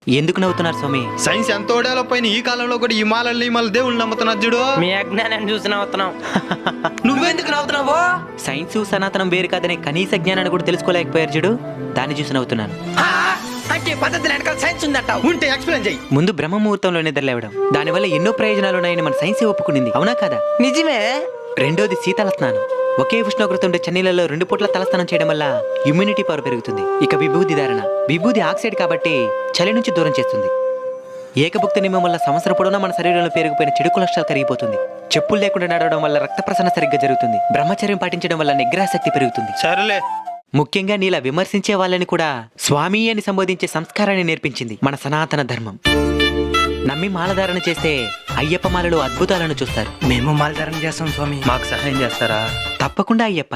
ఎందుకు నవ్వుతున్నారు స్వామి? సైన్స్ ఎంతో డెవలప్ అయిన ఈ కాలంలో కూడా ఈ మాలల్ని మళ్ళీ దేవుళ్ళు నమ్ముతున్నారు చూడు. మీ అజ్ఞానాన్ని చూసి నవ్వుతున్నావు. నువ్వెందుకు నవ్వుతున్నావు? సైన్స్ సనాతనం వేరు కాదనే కనీస జ్ఞానాన్ని కూడా తెలుసుకోలేకపోయారు చూడు, దాన్ని చూసి నవ్వుతున్నాను. అంటే పద్ధతి వెనకాల సైన్స్ ఉందంటావు. ఉంటే ఎక్స్ప్లెయిన్ చెయ్యి. ముందు బ్రహ్మ ముహూర్తంలో నిద్రలేవడం, దానివల్ల ఎన్నో ప్రయోజనాలు ఉన్నాయని మన సైన్సే ఒప్పుకునింది, అవునా కదా? నిజమే. రెండోది శీతల స్నానం. ఒకే ఉష్ణోగ్రత ఉండే చన్నీళ్ళలో 2 పూట్ల తలస్నానం చేయడం వల్ల ఇమ్యూనిటీ పవర్ పెరుగుతుంది. ఇక విభూది ధారణ. విభూది ఆక్సైడ్ కాబట్టి చలి నుంచి దూరం చేస్తుంది. ఏకభుక్త నియమం వల్ల సంవత్సరం పొడవునా మన శరీరంలో పేరుకుపోయిన చెడు కొలెస్ట్రాల్ కరిగిపోతుంది. చెప్పులు లేకుండా నడవడం వల్ల రక్త ప్రసరణ సరిగ్గా జరుగుతుంది. బ్రహ్మచర్యం పాటించడం వల్ల నిగ్రహ శక్తి పెరుగుతుంది. సరేలే. ముఖ్యంగా నీలా విమర్శించే వాళ్ళని కూడా స్వామి అని సంబోధించే సంస్కారాన్ని నేర్పించింది మన సనాతన ధర్మం. నమ్మి మాలధారణ చేస్తే అయ్యప్ప మాలలో అద్భుతాలను చూస్తారు. మేము మాలధారణ చేస్తాం స్వామి. మాకు సహాయం చేస్తారా? తప్పకుండా అయ్యప్ప.